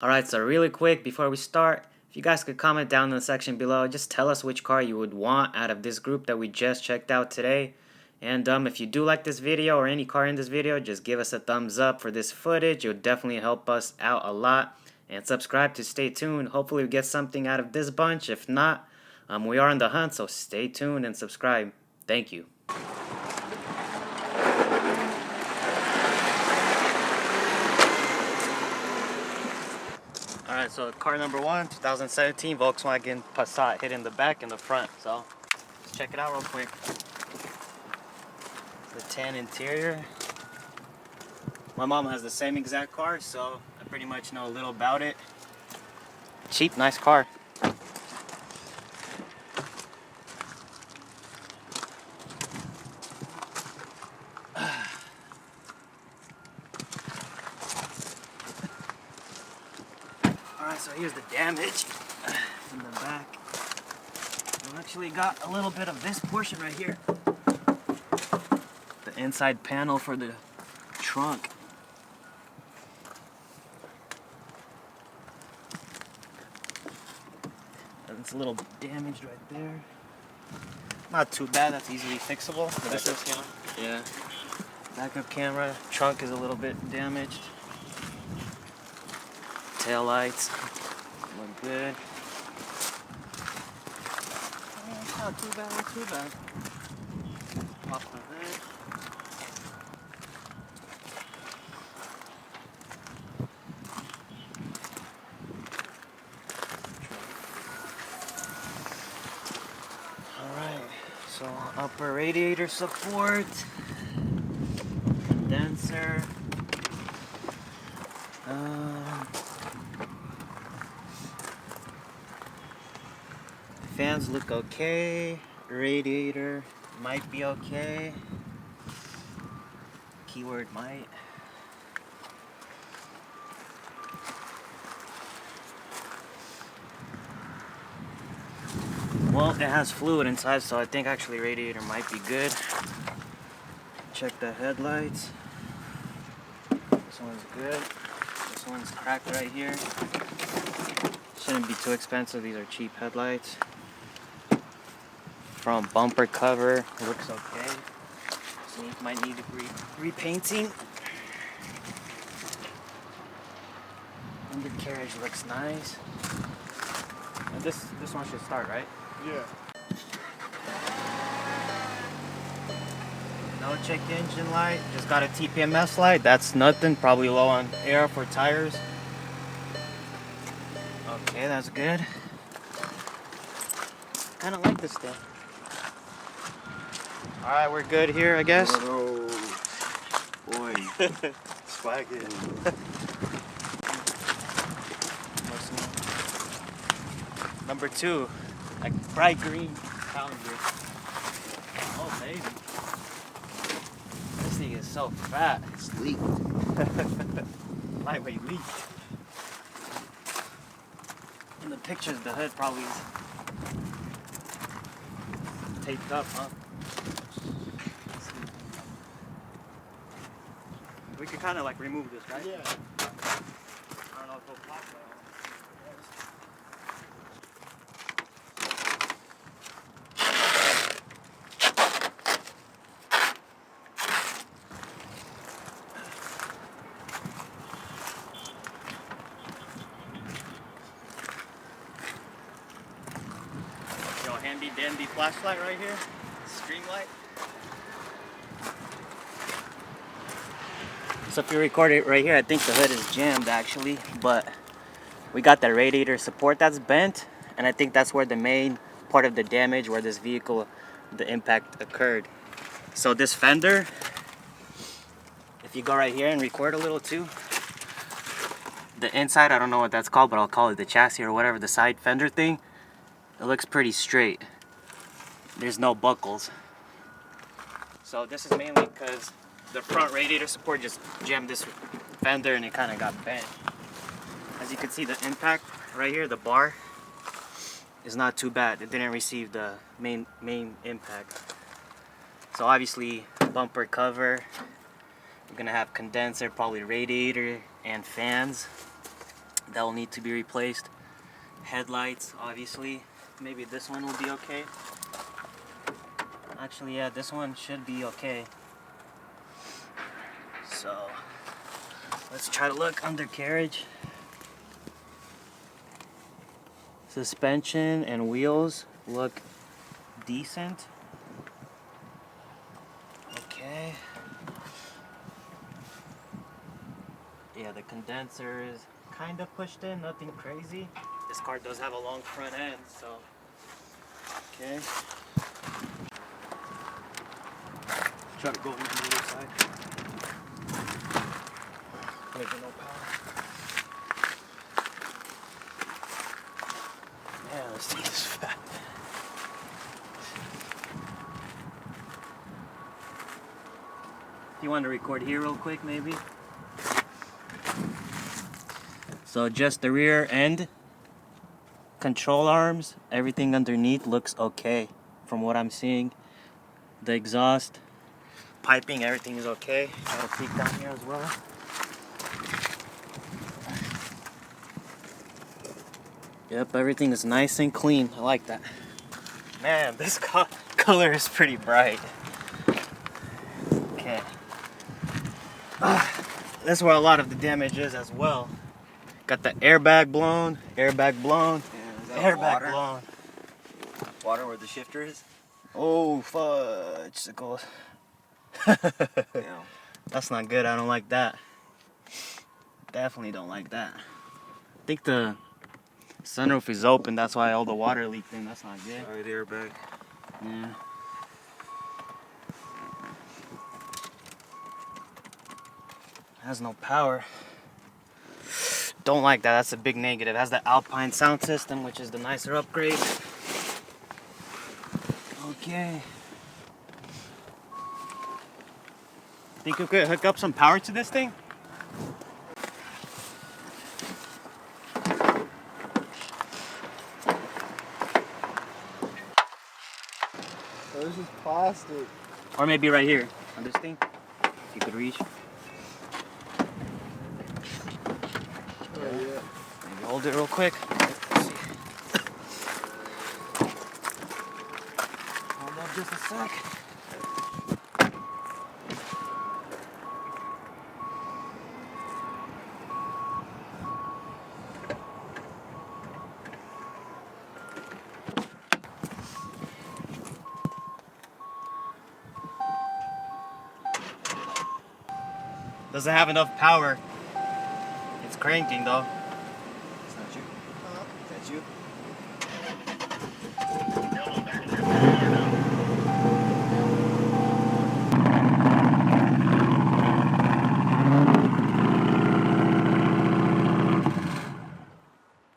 Alright, so really quick before we start, if you guys could comment down in the section below, just tell us which car you would want out of this group that we just checked out today. And if you do like this video or any car in this video, just give us a thumbs up for this footage. It would definitely help us out a lot. And subscribe to stay tuned. Hopefully we get something out of this bunch. If not, we are on the hunt, so stay tuned and subscribe. Thank you. Alright, so car number one, 2017 Volkswagen Passat, hit in the back and the front. So let's check it out real quick. The tan interior. My mom has the same exact car, so I pretty much know a little about it. Cheap, nice car. Alright, so here's the damage in the back. We actually got a little bit of this portion right here. The inside panel for the trunk. And it's a little damaged right there. Not too bad, that's easily fixable. This is, yeah. Backup camera. Trunk is a little bit damaged. Tail lights look good. Not too bad, not too bad. Pop the hood. Alright, so upper radiator support, condenser. Fans look okay. Radiator might be okay. Keyword might. Well, it has fluid inside, so I think actually radiator might be good. Check the headlights. This one's good. This one's cracked right here. Shouldn't be too expensive. These are cheap headlights. Front bumper cover looks okay. So it might need repainting. Undercarriage looks nice. And this one should start, right? Yeah. No check engine light. Just got a TPMS light. That's nothing. Probably low on air for tires. Okay, that's good. Kind of like this thing. All right, we're good here, I guess. Oh, boy. Swaggin'. Number two, like bright green calendar. Oh, baby. This thing is so fat. It's leaked. Lightweight leak. In the pictures, the hood probably is taped up, huh? We could kind of like remove this, right? Yeah. I don't know if it'll pop though. Yo, handy dandy flashlight right here. Screen light. So if you record it right here, I think the hood is jammed actually, but we got the radiator support that's bent, and I think that's where the main part of the damage, where this vehicle, the impact occurred. So this fender, if you go right here and record a little too, the inside, I don't know what that's called, but I'll call it the chassis or whatever, the side fender thing, it looks pretty straight. There's no buckles. So this is mainly because the front radiator support just jammed this fender and it kind of got bent. As you can see, the impact right here, the bar, is not too bad. It didn't receive the main impact. So obviously, bumper cover, we're gonna have condenser, probably radiator and fans. that will need to be replaced. Headlights, obviously. Maybe this one will be okay. Actually, yeah, this one should be okay. So let's try to look undercarriage. Suspension and wheels look decent. Okay. Yeah, the condenser is kind of pushed in, nothing crazy. This car does have a long front end, so okay. Try to go on the other side. Maybe no power. Yeah, this thing is fat. You want to record here real quick, maybe? So just the rear end, control arms, everything underneath looks okay from what I'm seeing. The exhaust, piping, everything is okay. Got a peek down here as well. Yep, everything is nice and clean. I like that. Man, this color is pretty bright. Okay. That's where a lot of the damage is as well. Got the airbag blown, airbag blown, airbag blown. Water where the shifter is? Oh, fudgesicles. Yeah. That's not good. I don't like that. Definitely don't like that. I think the sunroof is open. That's why all the water leaked in. That's not good. Sorry, the airbag. Yeah. Has no power. Don't like that. That's a big negative. Has the Alpine sound system, which is the nicer upgrade. Okay. Think we could hook up some power to this thing? Oh, this is plastic. Or maybe right here on this thing, if you could reach. Oh, yeah. Maybe hold it real quick. Hold up just a sec. Doesn't have enough power. It's cranking though. It's not you. Is that you?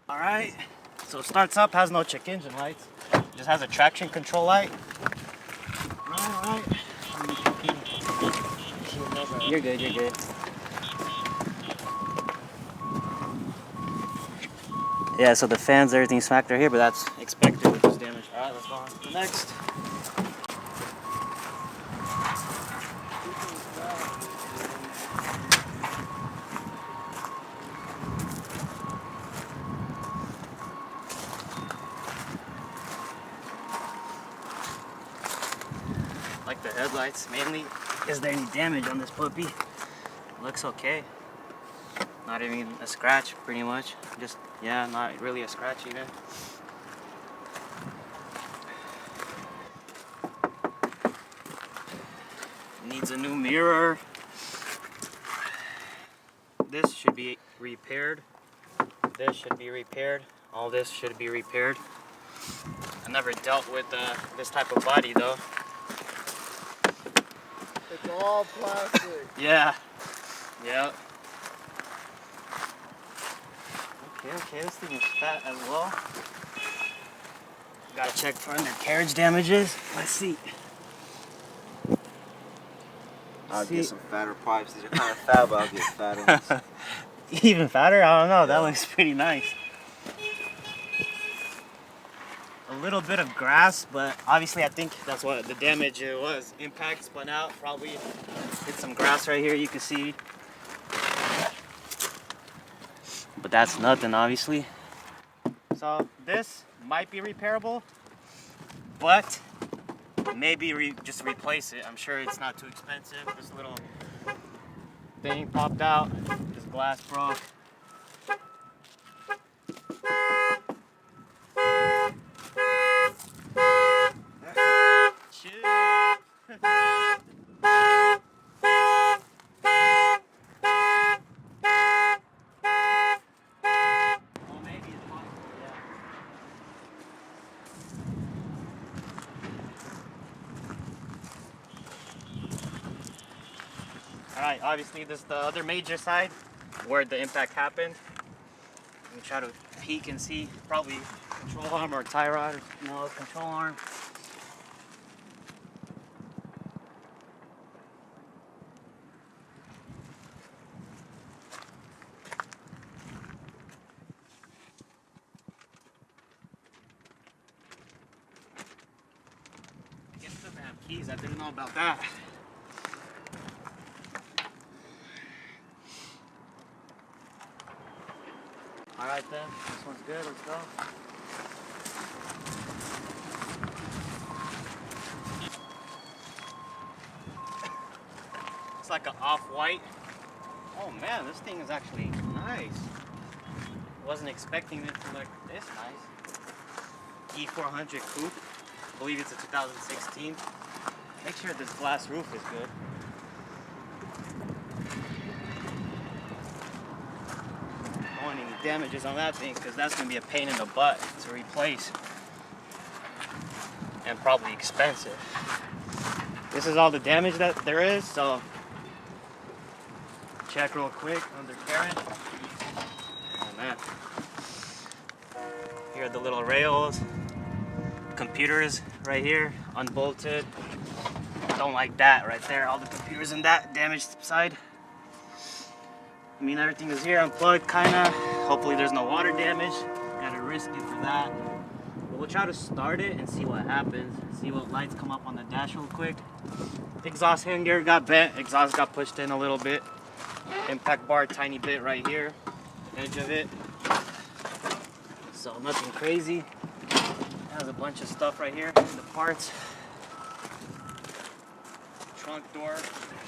Alright, so it starts up, has no check engine lights. Just has a traction control light. Alright. You're good, you're good. Yeah, so the fans, everything's smacked right here, but that's expected with this damage. Alright, let's go on to the next. Like the headlights mainly. Is there any damage on this puppy? Looks okay. Not even a scratch, pretty much. Just, yeah, not really a scratch either. Needs a new mirror. This should be repaired. This should be repaired. All this should be repaired. I never dealt with this type of body though. It's all plastic. Yeah. Yep. Okay, this thing is fat as well. Gotta check for undercarriage damages. Let's see. I'll get some fatter pipes. These are kind of fat, but I'll get fatter ones. Even fatter? I don't know. That Yeah. looks pretty nice. A little bit of grass, but obviously I think that's what the damage it was. Impact spun out, probably hit some grass right here, you can see. but that's nothing, obviously. So this might be repairable, but maybe just replace it. I'm sure it's not too expensive. This little thing popped out. This glass broke. Alright, obviously this is the other major side where the impact happened. Let me try to peek and see, probably control arm or tie rod, or no, control arm. I guess it doesn't have keys, I didn't know about that. Alright then, this one's good, let's go. It's like an off-white. Oh man, this thing is actually nice. Wasn't expecting it to look this nice. E400 Coupe. I believe it's a 2016. Make sure this glass roof is good. Don't want any damages on that thing because that's going to be a pain in the butt to replace. And probably expensive. This is all the damage that there is, so check real quick under carrot. Oh man. Here are the little rails. Computers right here, unbolted. Don't like that right there. All the computers in that damaged side. I mean, everything is here unplugged, kinda. Hopefully there's no water damage. Gotta risk it for that. But we'll try to start it and see what happens. See what lights come up on the dash real quick. Exhaust hanger got bent. Exhaust got pushed in a little bit. Impact bar, tiny bit right here. Edge of it. So nothing crazy. Has a bunch of stuff right here. The parts. Trunk door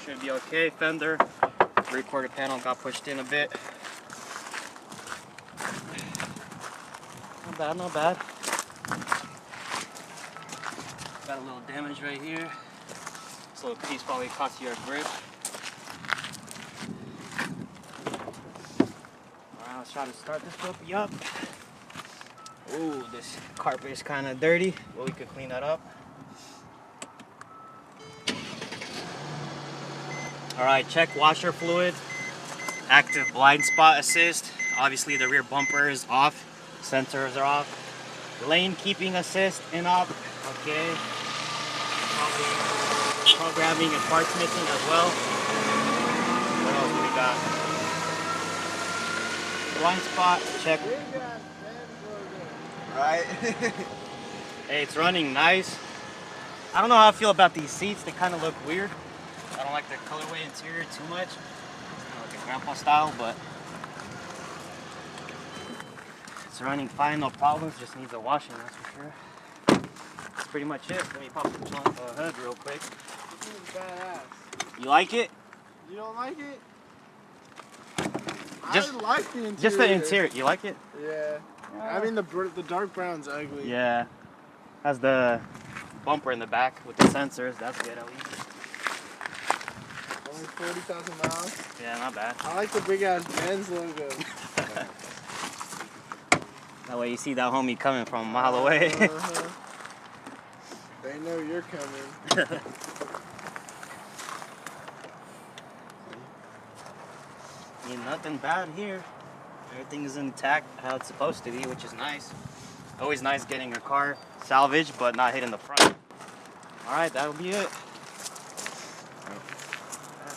should be okay. Fender. 3/4 panel got pushed in a bit. Not bad, not bad. Got a little damage right here. This little piece probably cost you a grip. Alright, let's try to start this puppy up. Ooh, this carpet is kind of dirty, but we could clean that up. Alright, check washer fluid. Active blind spot assist. Obviously the rear bumper is off. Sensors are off. Lane keeping assist in off. Okay. Probably programming and parts missing as well. What else do we got? Blind spot, check. Right? Hey, it's running nice. I don't know how I feel about these seats. They kind of look weird. I don't like the colorway interior too much. It's kind of like a grandpa style, but it's running fine, no problems. Just needs a washing, that's for sure. That's pretty much it. Let me pop the trunk hood real quick. This is badass. You like it? You don't like it? Just, I like the interior. Just the interior. You like it? Yeah. I mean, the dark brown's ugly. Yeah. Has the bumper in the back with the sensors. That's good at least. Only 40,000 miles. Yeah, not bad. I like the big ass Benz logo. That way you see that homie coming from a mile away. They know you're coming. I mean, nothing bad here. Everything is intact how it's supposed to be, which is nice. Always nice getting your car salvaged, but not hitting the front. All right, that'll be it.